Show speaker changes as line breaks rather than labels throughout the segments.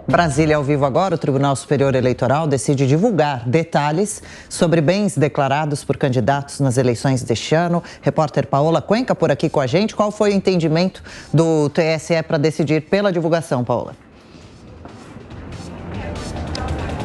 Brasília ao vivo agora, o Tribunal Superior Eleitoral decide divulgar detalhes sobre bens declarados por candidatos nas eleições deste ano. Repórter Paola Cuenca por aqui com a gente. Qual foi o entendimento do TSE para decidir pela divulgação, Paola?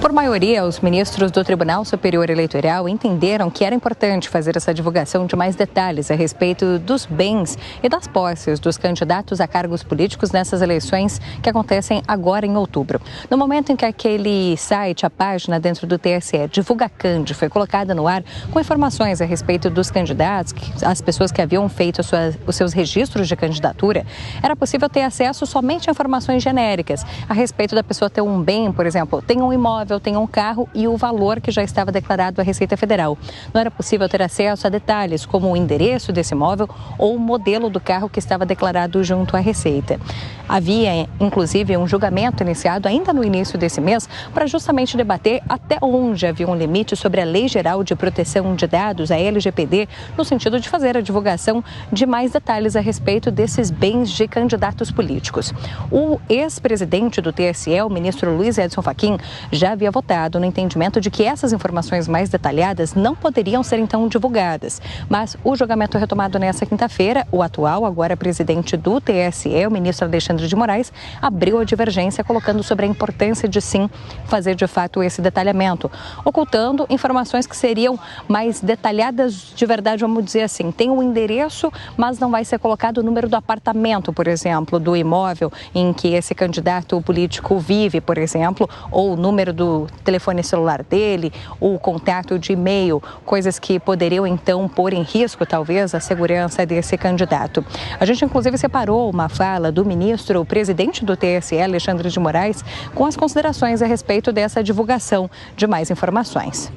Por maioria, os ministros do Tribunal Superior Eleitoral entenderam que era importante fazer essa divulgação de mais detalhes a respeito dos bens e das posses dos candidatos a cargos políticos nessas eleições que acontecem agora em outubro. No momento em que aquele site, a página dentro do TSE, DivulgaCand, foi colocada no ar com informações a respeito dos candidatos, as pessoas que haviam feito os seus registros de candidatura, era possível ter acesso somente a informações genéricas a respeito da pessoa ter um bem, por exemplo, tem um imóvel, tem um carro e o valor que já estava declarado à Receita Federal. Não era possível ter acesso a detalhes como o endereço desse imóvel ou o modelo do carro que estava declarado junto à Receita. Havia, inclusive, um julgamento iniciado ainda no início desse mês para justamente debater até onde havia um limite sobre a Lei Geral de Proteção de Dados, a LGPD, no sentido de fazer a divulgação de mais detalhes a respeito desses bens de candidatos políticos. O ex-presidente do TSE, o ministro Luiz Edson Fachin, já havia votado no entendimento de que essas informações mais detalhadas não poderiam ser então divulgadas. Mas o julgamento retomado nesta quinta-feira, o atual, agora presidente do TSE, o ministro Alexandre de Moraes, abriu a divergência colocando sobre a importância de sim fazer de fato esse detalhamento, ocultando informações que seriam mais detalhadas de verdade, vamos dizer assim. Tem um endereço, mas não vai ser colocado o número do apartamento, por exemplo, do imóvel em que esse candidato político vive, por exemplo, ou o número do telefone celular dele, o contato de e-mail, coisas que poderiam então pôr em risco talvez a segurança desse candidato. A gente inclusive separou uma fala do ministro, o presidente do TSE, Alexandre de Moraes, com as considerações a respeito dessa divulgação de mais informações.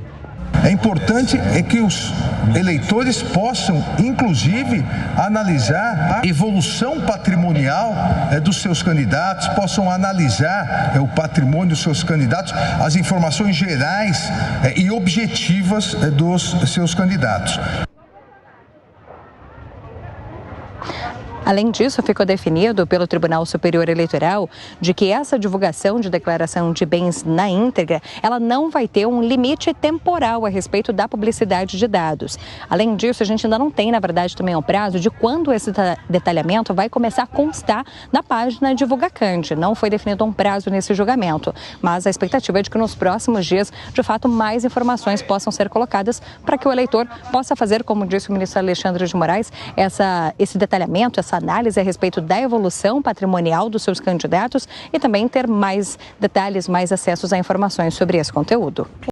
É importante que os eleitores possam, inclusive, analisar a evolução patrimonial dos seus candidatos, possam analisar o patrimônio dos seus candidatos, as informações gerais e objetivas dos seus candidatos.
Além disso, ficou definido pelo Tribunal Superior Eleitoral de que essa divulgação de declaração de bens na íntegra, ela não vai ter um limite temporal a respeito da publicidade de dados. Além disso, a gente ainda não tem, na verdade, também o prazo de quando esse detalhamento vai começar a constar na página DivulgaCand. Não foi definido um prazo nesse julgamento, mas a expectativa é de que nos próximos dias, de fato, mais informações possam ser colocadas para que o eleitor possa fazer, como disse o ministro Alexandre de Moraes, esse detalhamento, essa análise a respeito da evolução patrimonial dos seus candidatos e também ter mais detalhes, mais acessos a informações sobre esse conteúdo.